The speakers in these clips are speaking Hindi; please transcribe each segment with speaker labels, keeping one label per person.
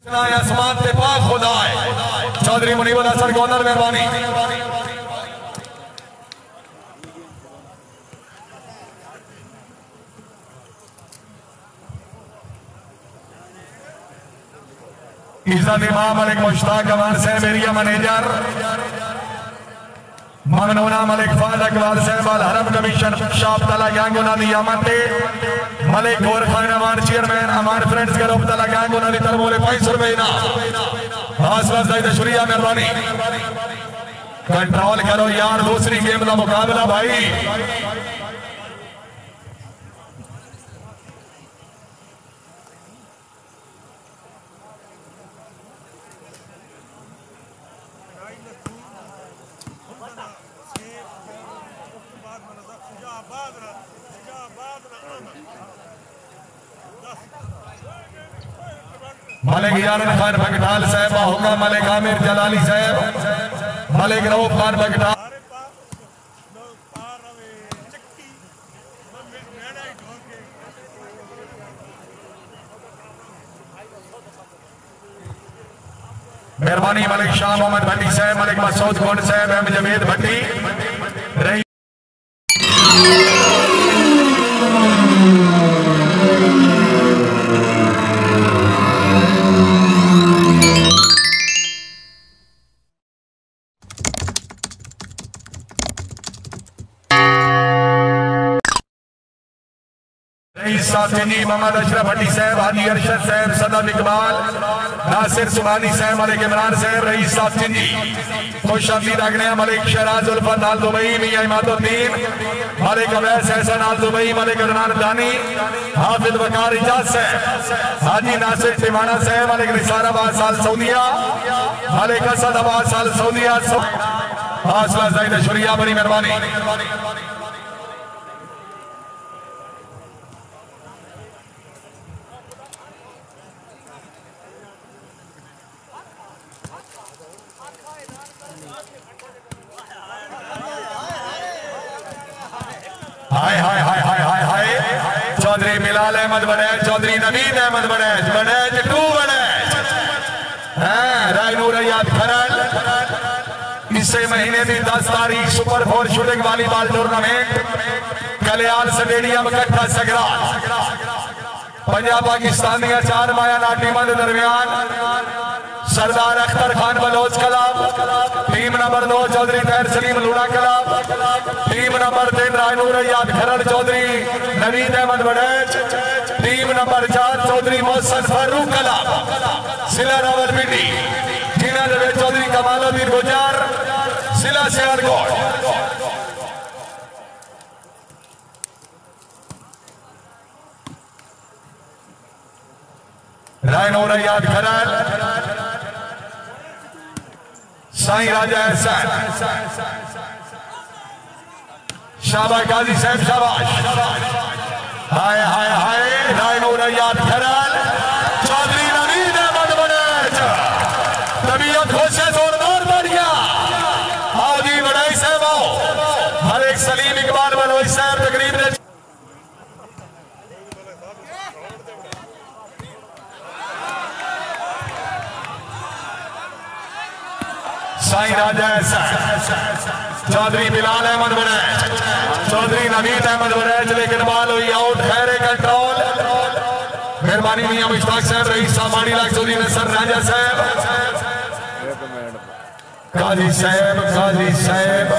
Speaker 1: आसमान पे पाक खुदा है। चौधरी मुनीबुल हसन गवर्नर मेहरबानी। इज्जत इमाम मलिक मुश्ताक अमान साहब एरिया मैनेजर, ममनूना मलिक फाद अकबाल साहब अल हरम कमीशन शाप तला गैंग उन्होंने नियामत मलिक गोर खान अमान चेयरमैन अमान फ्रेंड्स ग्रुप तला गैंग उन्होंने तरमोले 500 रुपए इनाम। हासिल जायद शुक्रिया मेहरबानी। कंट्रोल करो यार, दूसरी गेम का मुकाबला भाई। मलिक यारन खान बगटाल साहब होगा, मलिक आमिर जलाली साहब, मलिक रऊफ खान बगटाल, मेहरबानी मलिक शाह मोहम्मद भट्टी साहब, मलिक मसूद गोंड साहब, एम जमीद भट्टी रही। मोहम्मद अशरफ भट्टी साहब, हाजी अरशद साहब, सदम इकबाल, नासिर सुबानी साहब, मलिक इमरान साहब, रईस साहब चिंजी, खुशामदीद आगने मलिक शहराज उल्फत आल दुबई, मियां इमादुद्दीन, मलिक अवैस हसन आल दुबई, मलिक अदनान दानी, हाफिज वकार इजाज साहब, हाजी नासिर टिमाना साहब, मलिक निसाराबाद साल सऊदिया, मलिक असदाबाद साल सऊदिया। हासिल जायद शुक्रिया, बड़ी मेहरबानी। हाय हाय हाय हाय हाय हाय। चौधरी बिलाल अहमद बनैज, चौधरी नवीद अहमद बनैज, बनैज टू बनैज, रायनूर याद खरल। इसी महीने की 10 तारीख सुपर 4 शूटिंग वॉलीबॉल टूर्नामेंट कल्याण स्टेडियम कट्ठा सगराल, पंजाब पाकिस्तान दियां 4 मायाना टीमां दे दरमियान Sardar Akhtar Khan Baloch club, team number 2 Chaudhry तैर सलीम लूड़ा क्लब, टीम नंबर 3 रायनूर याद खरड़ चौधरी नवीद अहमद बनैज, team number 4 Chaudhry Mohsin Farooq club सिला रावलपिंडी, जिन्होंने चौधरी कमालुद्दीन गुजर सिला सियालकोट। रायनूर याद खरड़ साईं राजा एहसान, शाबाश गाजी साहब शाबाश। हाय हाय हाय। रायनूर याद खरल चौधरी नवीद अहमद बनैज, तबीयत खुशे जोरदार बढ़िया। आओ जी बड़ाई साहब आओ, हर एक सलीम इकबाल बलोच साहब तकरीब ने साईं राजा एहसान, चौधरी बिलाल अहमद बनैज, चौधरी नवीद अहमद बनैज, लेकिन बाल हुई आउट। खैरे कंट्रोल मेहरबानी मियां मुश्ताक साहब, रईस साहब माड़ी लाख चौधरी नसर राजा साहब, काजी साहब, काजी साहब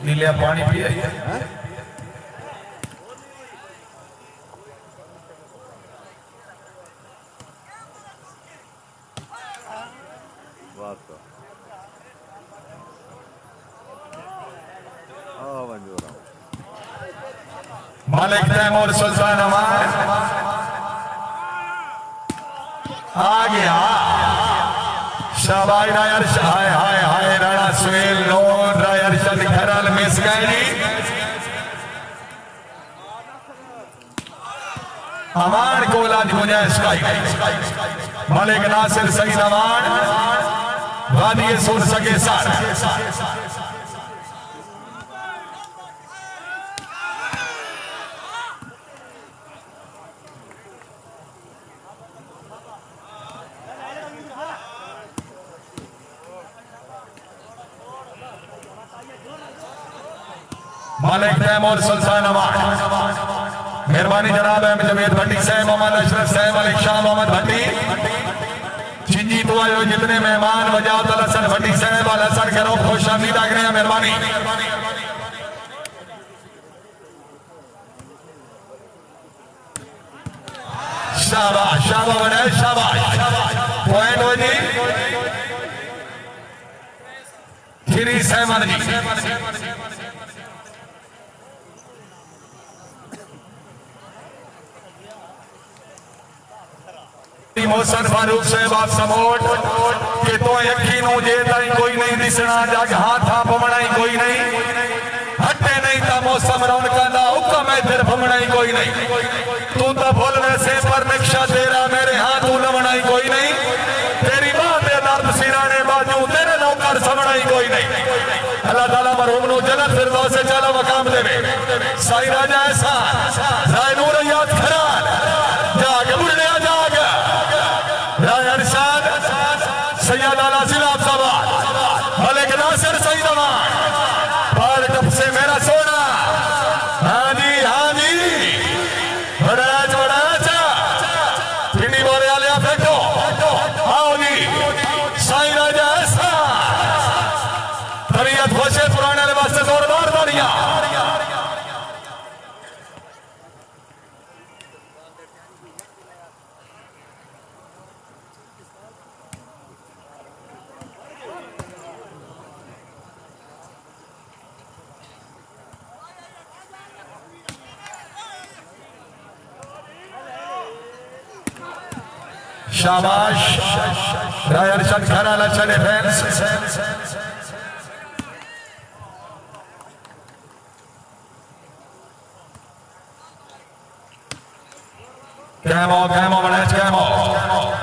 Speaker 1: नीलिया पानी पिया मलिक तैमूर सुल्तान अमान आ गया। शाबाश रायर, हाय हाय हाय। राणा सुहेल लोन रायर चंद खरल मिस गए। अमान को आज गुंजाइश मलिक नासिर सईद अमान वादी सुन सके सार। मालिक तैमूर सुल्तान अमान, मेहरबानी जनाब अहमद जवेद भट्टी साहब, मोहम्मद अशरफ साहब, मलिक शाह मोहम्मद भट्टी, चिंजी तो आयो जितने मेहमान वजात अल हसन भट्टी साहब अल हसन करो खुश आमदीद आग रहे हैं। मेहरबानी शाबाश शाबाश बड़े शाबाश पॉइंट हो जी श्री सहमद जी। मोहसन फारूक साहब आप समोट के तो यकीन जे ताई कोई नहीं दिसना जाग हाथ हाथ भमणाई कोई नहीं हटे नहीं ता मौसम रौनका दा हुक्म है फिर भमणाई कोई नहीं तू तो बोल वैसे पर नक्शा तेरा मेरे हाथ तू लवणाई कोई नहीं तेरी मां दे दर्द सिराने बाजू तेरे नौकर समणाई कोई नहीं। अल्लाह ताला मरहूम नु जन्नत फिरदौस से चला मकाम देवे। साईं राजा ऐसा राय नूर याद खरान जाग बुढ़ने जाग राय अरशाद सैयद आला जिला सवाल मलिक नासिर सईद अमान पार टप से मेरा सोना। हाँ जी बड़ा पिंडी बोले आलिया फेंको आओ जी साईं राजा ऐसा तबीयत खुशे पुराने वास्ते जोरदार तालियां। शाबाश राय अरशद खराला चले फैंस कैमो बनेच कैमो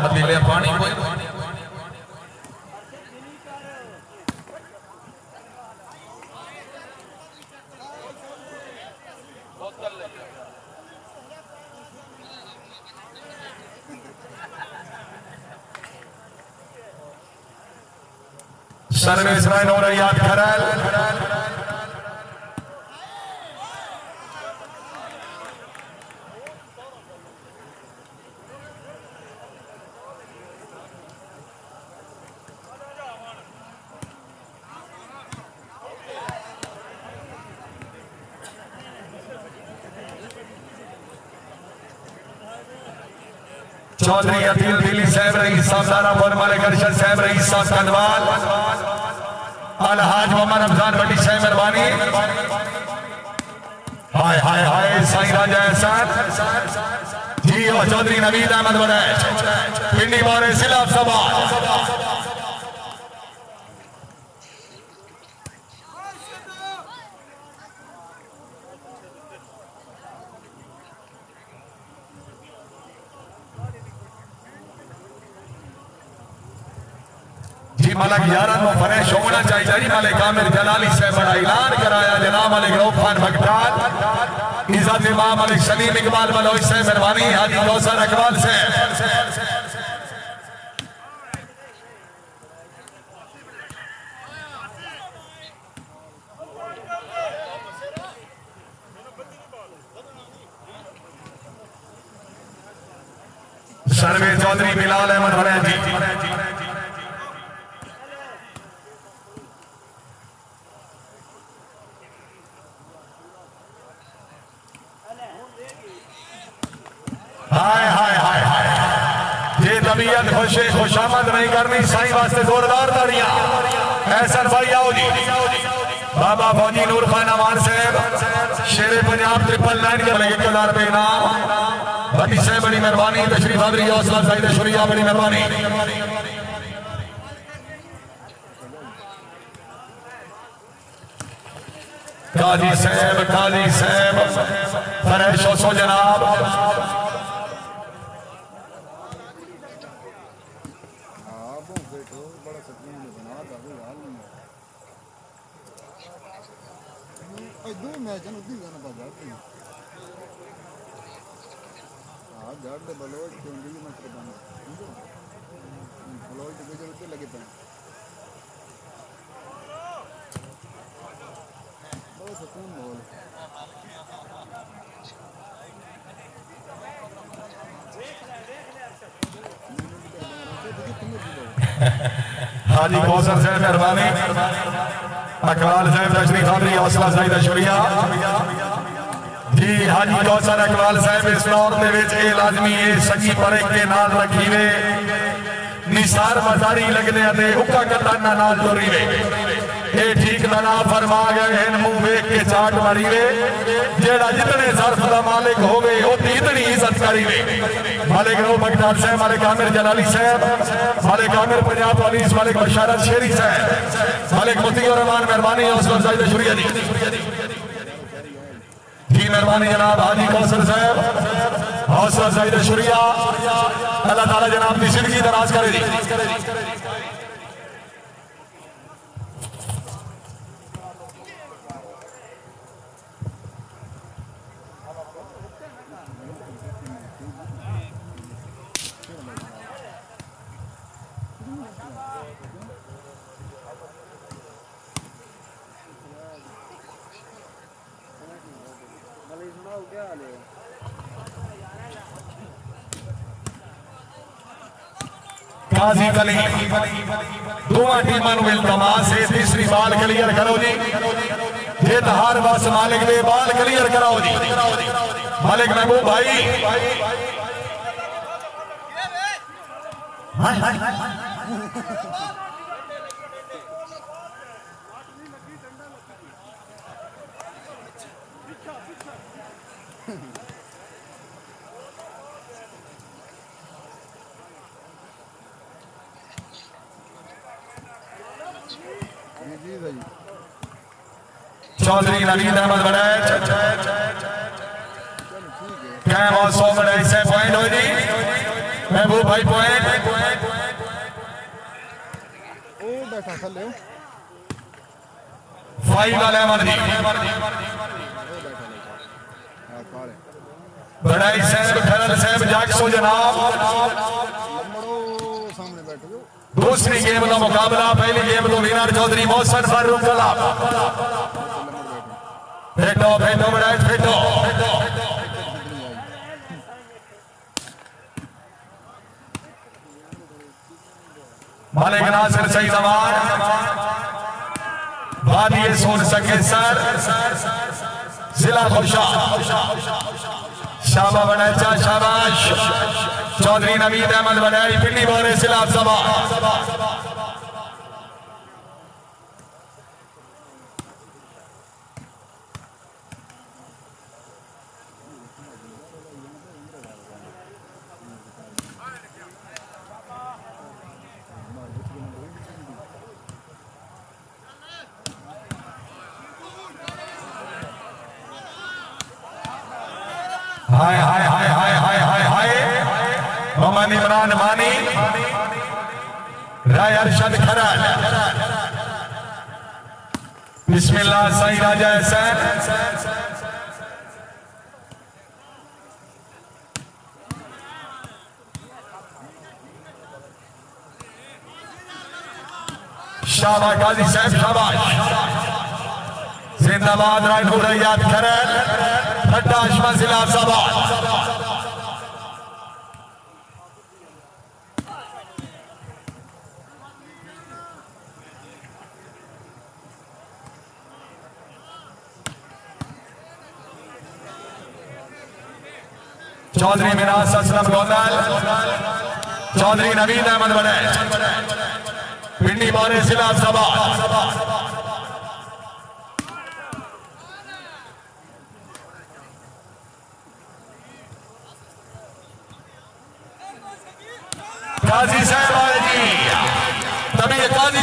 Speaker 1: बदले पानी कोई सर्विस राय नूर याद खराल चौधरी अतील दिल्ली साहब रईस साहब दारापुर मलिक अरशद साहब रईस साहब कंदवाल अलहाज मोहम्मद रमजान भट्टी साहब मेहरबानी। हाय हाय हाय साईं राजा एहसान जी और चौधरी नवीद अहमद बनेच पिंडी बोरे सिलाब सवाल मलिक 11 में फरेश होना चाहिए जी। मलिक आमिर जलाली से बड़ा ऐलान कराया जनाब मलिक रऊफ खान भगटाल इज्जत इमाम मलिक सलीम इकबाल बलोच से मेहरबानी हाजी कौसर अकबाल से सर्वे चौधरी बिलाल अहमद बनेजी हाय हाय हाय हाय ये तबीयत खुशे खुशामद नहीं करनी साईं वास्ते जोरदार तालियां। ऐसा भाई आओ जी बाबा फौजी नूर खान अमान साहब शेर पंजाब 999 के लगे ₹1,000 इनाम भट्टी साहब बड़ी मेहरबानी तशरीफ हाज़री हौसला साहिद शुरिया बड़ी मेहरबानी। काजी साहब फरेश हो जनाब
Speaker 2: बलोच लगे पे बहुत सुकून माहौल
Speaker 1: हाजी कौसर साहब मेहरबानी, अकबाल साहब तशरीफ खानी, हौसला साहिदा शुक्रिया जी। हाजी कौसर अकबाल साहब इस दौर के लाजमी सगी परे के नाल रखी वे, निसार मजारी लगने हुक्का कटाना नाल जोरी वे, ये ठीक ना फरमा गए मुंह वेख के चाट मारी वे, जेड़ा जितने सर्फ का मालिक होवे ओती इतनी इज्जत करी वे। मालिक नो बगदाद साहब, मालिक आमिर जलाली साहब, मालिक आमिर पंजाब पुलिस, मालिक बशारत शेरी साहब, मालिक मुतीउर रहमान मेहरबानी, हौसला अफजाई शुक्रिया जी जी मेहरबानी जनाब। हाजी कौसर साहब हौसला अफजाई शुक्रिया, अल्लाह ताला जनाब की जिंदगी दराज करे जी। काजी कली दोवां टीमां नूं इल्तमास है, तीसरी बाल क्लियर करो जी, जे हार बस मालिक दे बाल क्लियर कराओ जी। मालिक महबूब भाई चौधरी नवीद अहमद बनाए कैम और 100 बनाए से पॉइंट हो जी। महबूब भाई पॉइंट
Speaker 2: ओ बैठा थले
Speaker 1: फाइव वाले अहमद जी बनाई साहब खरल साहब जागसो जनाब।
Speaker 2: सामने बैठो,
Speaker 1: दूसरी गेम का मुकाबला, पहली गेम तो विनर चौधरी मोहसन फारूक कलाब। फेटो फेटो बनाए फेटो, मालिक नासिर सही जवान वादी सोन सके सर जिला खुर्शाद शाबा बनाए चा शाबाश। चौधरी नवीद अहमद बनाई पिंडी बोरे जिला सभा। हाय हाय हाय हाय हाय हाय हाय मोहम्मद इमरान मानी, राय अरशद खरल, बिस्मिल्लाह सही राजा हसन, शाबाश गाजी साहब शाबाश। जिंदाबाद रायपुर रैयात खरल भट्टा अशमा जिला सभा। चौधरी मिनास असलम गोंदल, चौधरी नवीद अहमद बने पिंडी बारे जिला सभा। काजी साहब जी तभी काजी